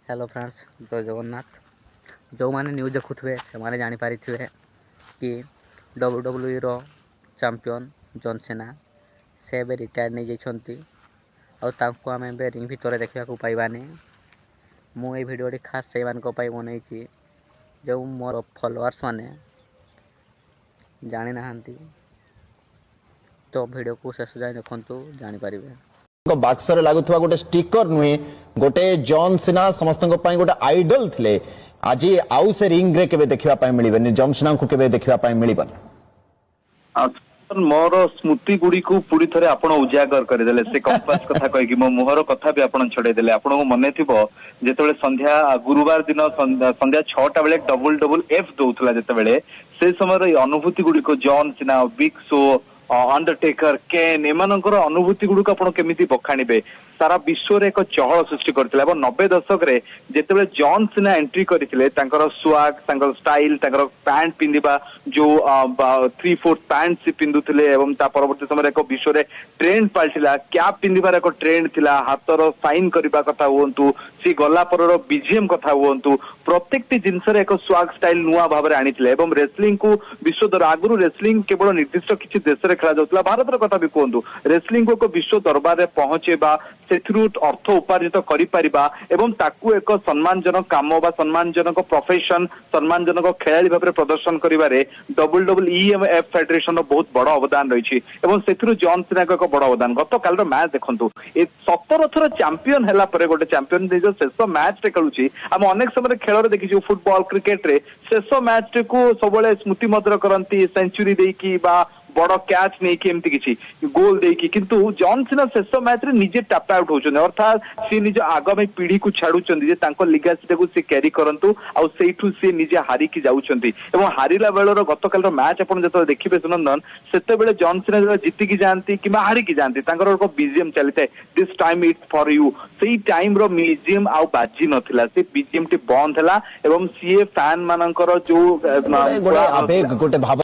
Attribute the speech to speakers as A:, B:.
A: Hello friends, जय जगन्नाथ। जो मैंने न्यूज देखुए से जानीपारे कि WWE रो चैंपियन जॉन सेना से रिटायर नहीं जाइछंती और आम रिंग भितर देखा पाइबानी। मुझे भिडियोटी खास से बनई जो मोर फॉलोअर्स माने जानी ना तो वीडियो को शेष जाए देखु जानीपर।
B: बाक्सरे लागुवा गोटे स्टिकर नुहे गोटे जॉन सिना समस्त गोटे आइडल थे। आज आउ से रिंग रे केबे देखा मिलबनी, जॉन सिना को केबे देखा मिलबनी।
C: मोर स्मृति गुड़ी को पूरी थे आप उजागर करदे से कंपास कथा कहीकि मो मुहर कथा भी आप छड़ेदे। आपको मन थो जो संध्या गुरुवार दिन संध्या 6टा बेले WWF दौला जिते से समय अनुभूति गुड़ी को John Cena, Big Show, Undertaker, Kane एमानकर अनुभूति गुड़ी को केमिति बखाणिबे। सारा विश्व रे एक चहल सृष्टि करथिले। 90 दशक रे जेतेबेले जॉन सिना एंट्री करथिले तांकर स्वाग, तांकर स्टाइल, तांकर पैंट पिंदिबा जो 3/4 पैंट से पिंदुथिले एवं ता परवर्ती समय एक विश्व रे ट्रेंड पाल्टिला। कैप पिंदिबार एक ट्रेंड थिला, हातर साइन करबा कथा हुंतु, सी गला परर बीजीएम कथा हुंतु, प्रत्येकटी जिंस रे एक स्वाग स्टाइल नुआ भाव रे आनिथिले एवं रेसलिंग को विश्व दर आगुरु रेसलिंग केवल निर्दिष्ट किछि देश रे खेला जाउतला। भारत रे कथा भी कहंतु रेसलिंग को विश्व दरबार रे पहुंचेबा, सेथुरु अर्थ उपार्जित करि परिबा एवं ताकू एक सम्मानजनक काम बा सम्मानजनक प्रोफेशन, सम्मानजनक खेलाड़ी भाव प्रदर्शन करिबारे WWEF फेडरेशन बहुत बड़ अवदान रही एवं सेथुरु जॉन सिना एक बड़ अवदान। गत काल मैच देखंतु 17 थर चैंपियन हैला परे गोटे चैंपियन जो शेष मैच रे खेलुची। हम अनेक समय खेल रे देखिछु फुटबॉल क्रिकेट रे शेष मैच को सबले स्मृति मधुर करंती सेंचुरी देकी बा बड़ कैच नहीं कि एमती किसी गोल देकी, किंतु जॉन सिना शेष मैच रे निजे टैप आउट होचन अर्थात सी निज आगामी पीढ़ी को छाड़ुचंदी जे तांको लिगासी को सी कैरी करंतु आ सेठू सी निजे हारी की जाउचंती एवं हारिला बेलर गतकाल मैच अपन जतो देखिबे सुनंदन सेते बेले जॉन सिना जब जीति की जांती कि हारी की जांती तांकर एक बीजीएम चलते this time it for you. सेही टाइम रो बीजीएम आ बाजी नथिला, से बीजीएम टी बंद हला एवं सीए फैन मानकर जो
B: गोटे आवेग गोटे भाव